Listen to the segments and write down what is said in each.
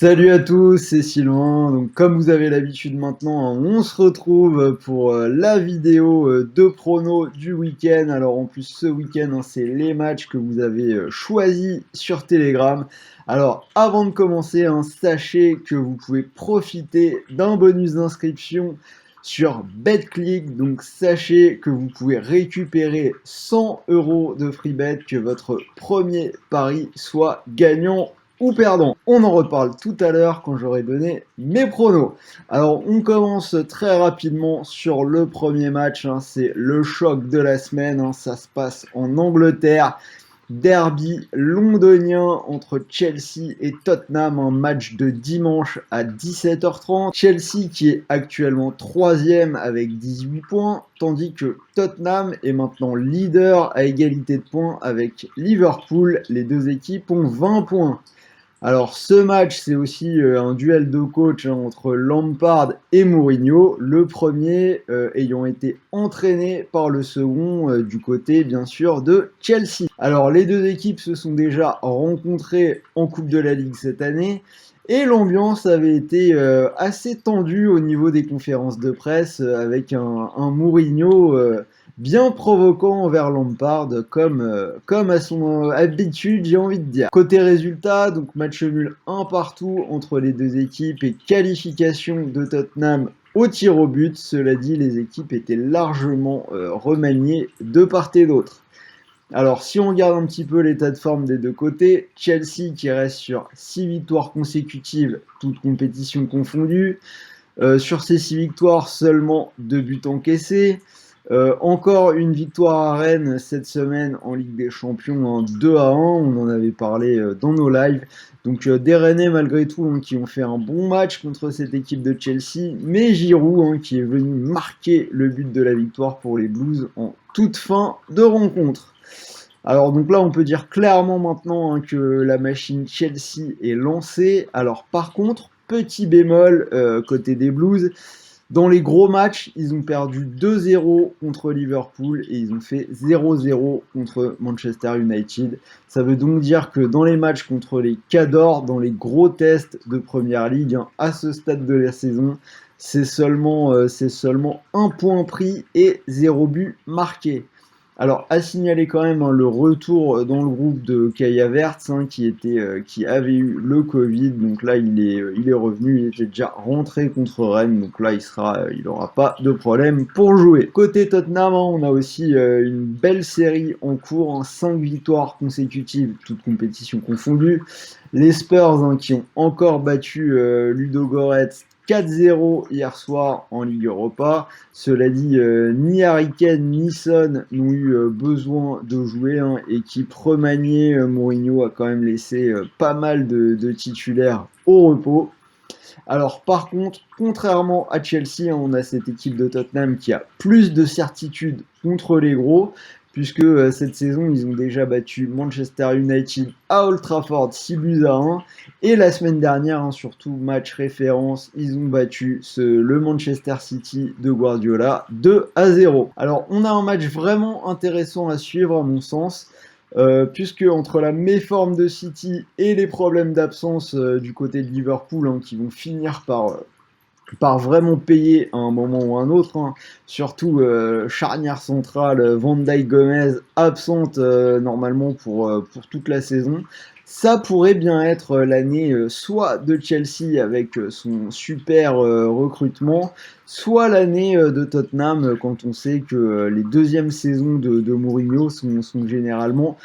Salut à tous, c'est Sylvain. Donc, comme vous avez l'habitude maintenant, on se retrouve pour la vidéo de prono du week-end. Alors, en plus, ce week-end, c'est les matchs que vous avez choisis sur Telegram. Alors, avant de commencer, sachez que vous pouvez profiter d'un bonus d'inscription sur BetClick. Donc, sachez que vous pouvez récupérer 100 euros de free bet, que votre premier pari soit gagnant ou perdant. On en reparle tout à l'heure quand j'aurai donné mes pronos. Alors on commence très rapidement sur le premier match, c'est le choc de la semaine, ça se passe en Angleterre. Derby londonien entre Chelsea et Tottenham, un match de dimanche à 17h30. Chelsea qui est actuellement 3e avec 18 points, tandis que Tottenham est maintenant leader à égalité de points avec Liverpool. Les deux équipes ont 20 points. Alors ce match, c'est aussi un duel de coach entre Lampard et Mourinho, le premier ayant été entraîné par le second du côté bien sûr de Chelsea. Alors les deux équipes se sont déjà rencontrées en Coupe de la Ligue cette année et l'ambiance avait été assez tendue au niveau des conférences de presse avec un Mourinho bien provoquant envers Lampard, comme à son habitude, j'ai envie de dire. Côté résultat, donc match nul 1 partout entre les deux équipes et qualification de Tottenham au tir au but. Cela dit, les équipes étaient largement remaniées de part et d'autre. Alors, si on regarde un petit peu l'état de forme des deux côtés, Chelsea qui reste sur 6 victoires consécutives, toutes compétitions confondues. Sur ces 6 victoires, seulement 2 buts encaissés. Encore une victoire à Rennes cette semaine en Ligue des Champions en 2-1, on en avait parlé dans nos lives. Donc des Rennais malgré tout qui ont fait un bon match contre cette équipe de Chelsea, mais Giroud qui est venu marquer le but de la victoire pour les Blues en toute fin de rencontre. Alors donc là on peut dire clairement maintenant que la machine Chelsea est lancée. Alors par contre, petit bémol côté des Blues, dans les gros matchs, ils ont perdu 2-0 contre Liverpool et ils ont fait 0-0 contre Manchester United. Ça veut donc dire que dans les matchs contre les Cadors, dans les gros tests de Première Ligue, à ce stade de la saison, c'est seulement un point pris et 0 but marqué. Alors, à signaler quand même le retour dans le groupe de Kai Havertz qui avait eu le Covid. Donc là, il est revenu, il était déjà rentré contre Rennes. Donc là, il n'aura pas de problème pour jouer. Côté Tottenham, on a aussi une belle série en cours, 5 victoires consécutives, toutes compétitions confondues. Les Spurs qui ont encore battu Ludogorets 4-0 hier soir en Ligue Europa. Cela dit, ni Harry Kane ni Son n'ont eu besoin de jouer. Équipe remaniée, Mourinho a quand même laissé pas mal de titulaires au repos. Alors par contre, contrairement à Chelsea, on a cette équipe de Tottenham qui a plus de certitude contre les gros, puisque cette saison, ils ont déjà battu Manchester United à Old Trafford 6-1. Et la semaine dernière, surtout match référence, ils ont battu le Manchester City de Guardiola 2-0. Alors on a un match vraiment intéressant à suivre à mon sens. Puisque entre la méforme de City et les problèmes d'absence du côté de Liverpool qui vont finir par vraiment payer à un moment ou à un autre, surtout charnière centrale, Van Dijk Gomez absente normalement pour toute la saison. Ça pourrait bien être l'année soit de Chelsea avec son super recrutement, soit l'année de Tottenham quand on sait que les deuxièmes saisons de Mourinho sont généralement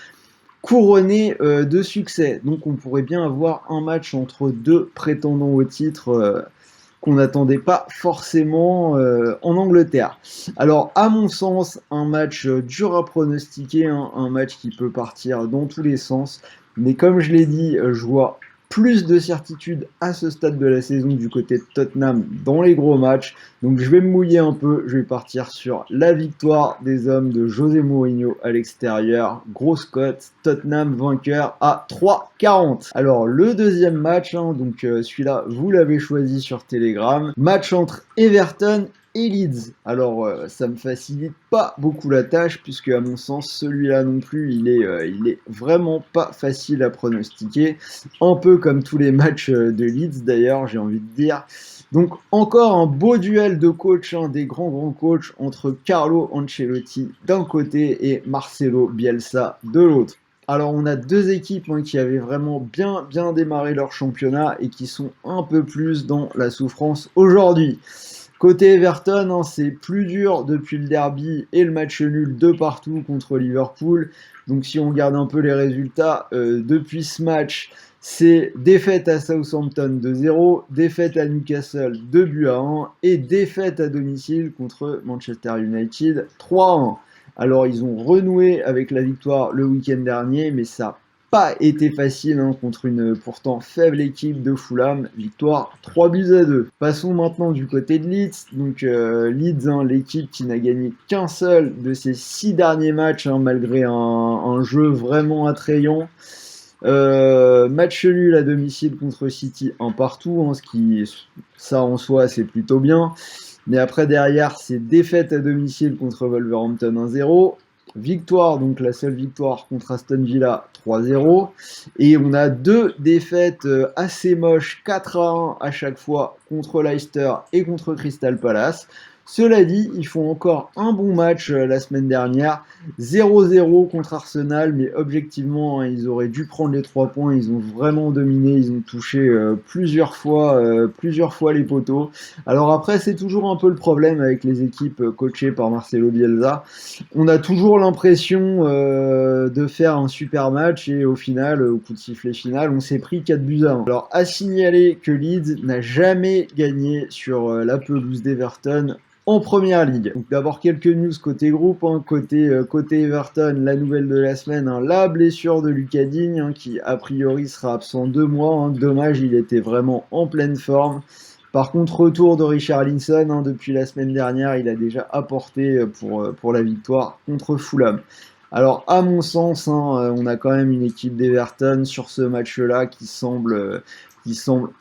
couronnées de succès. Donc on pourrait bien avoir un match entre deux prétendants au titre qu'on n'attendait pas forcément en Angleterre. Alors, à mon sens, un match dur à pronostiquer, un match qui peut partir dans tous les sens. Mais comme je l'ai dit, je vois plus de certitude à ce stade de la saison du côté de Tottenham dans les gros matchs. Donc je vais me mouiller un peu, je vais partir sur la victoire des hommes de José Mourinho à l'extérieur. Grosse cote, Tottenham vainqueur à 3,40. Alors le deuxième match, donc celui-là vous l'avez choisi sur Telegram. Match entre Everton et Leeds. Alors, ça me facilite pas beaucoup la tâche, puisque à mon sens, celui-là non plus, il est vraiment pas facile à pronostiquer. Un peu comme tous les matchs de Leeds, d'ailleurs, j'ai envie de dire. Donc, encore un beau duel de coach, hein, des grands coachs, entre Carlo Ancelotti d'un côté et Marcelo Bielsa de l'autre. Alors, on a deux équipes, hein, qui avaient vraiment bien démarré leur championnat et qui sont un peu plus dans la souffrance aujourd'hui. Côté Everton, hein, c'est plus dur depuis le derby et le match nul de partout contre Liverpool. Donc si on regarde un peu les résultats, depuis ce match, c'est défaite à Southampton 2-0, défaite à Newcastle 2-1 et défaite à domicile contre Manchester United 3-1. Alors ils ont renoué avec la victoire le week-end dernier, mais ça pas été facile, hein, contre une pourtant faible équipe de Fulham, victoire 3-2. Passons maintenant du côté de Leeds. Donc Leeds, hein, l'équipe qui n'a gagné qu'un seul de ses 6 derniers matchs, hein, malgré un jeu vraiment attrayant. Match nul à domicile contre City, un partout, hein, ça en soi c'est plutôt bien. Mais après derrière, c'est défaite à domicile contre Wolverhampton 1-0. Victoire, donc la seule victoire contre Aston Villa 3-0. Et on a deux défaites assez moches, 4-1 à chaque fois contre Leicester et contre Crystal Palace. Cela dit, ils font encore un bon match la semaine dernière, 0-0 contre Arsenal, mais objectivement, hein, ils auraient dû prendre les 3 points, ils ont vraiment dominé, ils ont touché plusieurs fois les poteaux. Alors après, c'est toujours un peu le problème avec les équipes coachées par Marcelo Bielsa. On a toujours l'impression de faire un super match et au final, au coup de sifflet final, on s'est pris 4-1. Alors à signaler que Leeds n'a jamais gagné sur la pelouse d'Everton en première ligue. Donc d'abord quelques news côté groupe, hein. Côté Everton, la nouvelle de la semaine, hein, la blessure de Lucas Digne, hein, qui a priori sera absent 2 mois, hein. Dommage, il était vraiment en pleine forme. Par contre, retour de Richarlison, hein, depuis la semaine dernière, il a déjà apporté pour la victoire contre Fulham. Alors, à mon sens, hein, on a quand même une équipe d'Everton sur ce match-là qui semble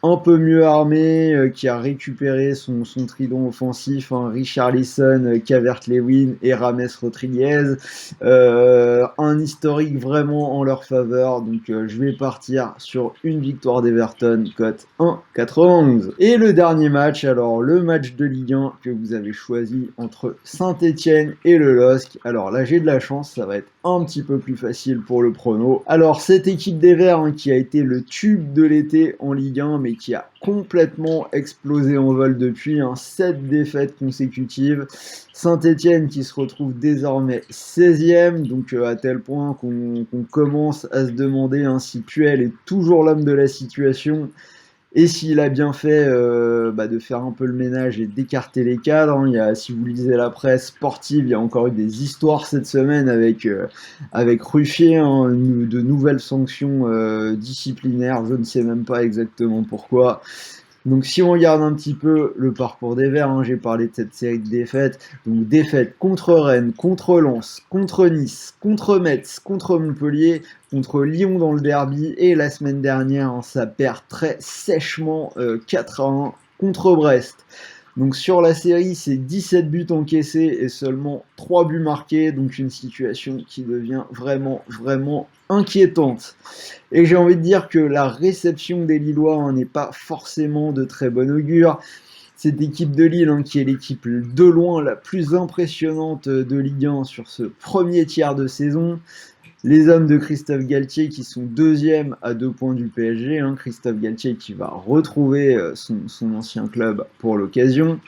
un peu mieux armée, qui a récupéré son trident offensif, hein, Richarlison, Calvert-Lewin et Rames Rodriguez. Un historique vraiment en leur faveur, donc je vais partir sur une victoire d'Everton, cote 1,91. Et le dernier match, alors le match de Ligue 1 que vous avez choisi entre Saint-Etienne et le LOSC. Alors là, j'ai de la chance, ça va être un petit peu plus facile pour le prono. Alors cette équipe des Verts, hein, qui a été le tube de l'été en Ligue 1, mais qui a complètement explosé en vol depuis, hein, 7 défaites consécutives. Saint-Etienne qui se retrouve désormais 16e, donc à tel point qu'on commence à se demander, hein, si Puel est toujours l'homme de la situation. Et s'il a bien fait de faire un peu le ménage et d'écarter les cadres, hein. Si vous lisez la presse sportive, il y a encore eu des histoires cette semaine avec Ruffier, hein, de nouvelles sanctions disciplinaires, je ne sais même pas exactement pourquoi. Donc si on regarde un petit peu le parcours des Verts, hein, j'ai parlé de cette série de défaites. Donc défaites contre Rennes, contre Lens, contre Nice, contre Metz, contre Montpellier, contre Lyon dans le derby. Et la semaine dernière, hein, ça perd très sèchement 4-1 contre Brest. Donc sur la série, c'est 17 buts encaissés et seulement 3 buts marqués. Donc une situation qui devient vraiment inquiétante. Et j'ai envie de dire que la réception des Lillois, hein, n'est pas forcément de très bon augure. Cette équipe de Lille, hein, qui est l'équipe de loin la plus impressionnante de Ligue 1 sur ce premier tiers de saison. Les hommes de Christophe Galtier qui sont deuxièmes à 2 points du PSG. Hein. Christophe Galtier qui va retrouver son ancien club pour l'occasion.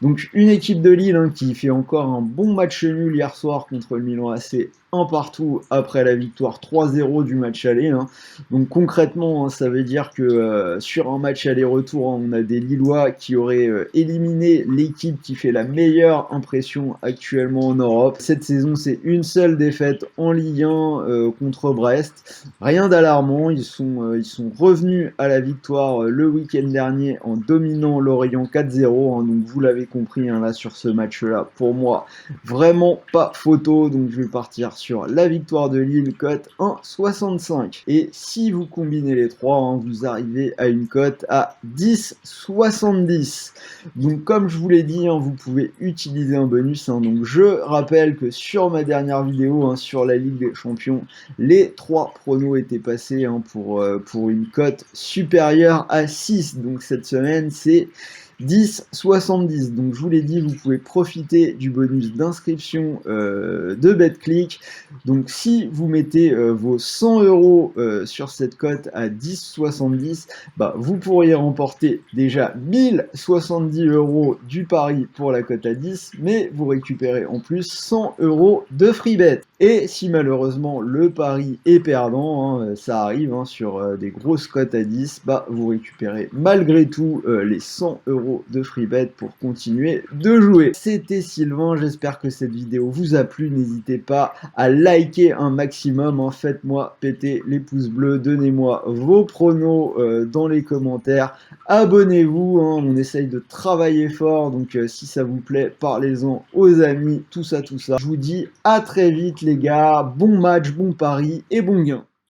Donc une équipe de Lille, hein, qui fait encore un bon match nul hier soir contre le Milan AC, un partout après la victoire 3-0 du match aller. Hein. Donc concrètement, hein, ça veut dire que sur un match aller-retour, hein, on a des Lillois qui auraient éliminé l'équipe qui fait la meilleure impression actuellement en Europe. Cette saison, c'est une seule défaite en Ligue 1 contre Brest. Rien d'alarmant, ils sont revenus à la victoire le week-end dernier en dominant Lorient 4-0. Hein, donc vous l'avez compris, hein, là sur ce match-là, pour moi, vraiment pas photo. Donc je vais partir sur la victoire de Lille, cote 1,65. Et si vous combinez les trois, hein, vous arrivez à une cote à 10,70. Donc comme je vous l'ai dit, hein, vous pouvez utiliser un bonus. Hein. Donc je rappelle que sur ma dernière vidéo, hein, sur la Ligue des Champions, les 3 pronos étaient passés, hein, pour une cote supérieure à 6. Donc cette semaine, c'est 10,70. Donc je vous l'ai dit, vous pouvez profiter du bonus d'inscription de BetClick. Donc si vous mettez vos 100 euros sur cette cote à 10,70, bah, vous pourriez remporter déjà 1070 euros du pari pour la cote à 10, mais vous récupérez en plus 100 euros de free bet. Et si malheureusement le pari est perdant, hein, ça arrive, hein, sur des grosses cotes à 10, bah, vous récupérez malgré tout les 100 euros de free bet pour continuer de jouer. C'était Sylvain, j'espère que cette vidéo vous a plu. N'hésitez pas à liker un maximum, hein, faites-moi péter les pouces bleus, donnez-moi vos pronos dans les commentaires, abonnez-vous, hein, on essaye de travailler fort, donc si ça vous plaît, parlez-en aux amis, tout ça. Je vous dis à très vite les gars, bon match, bon pari et bon gain.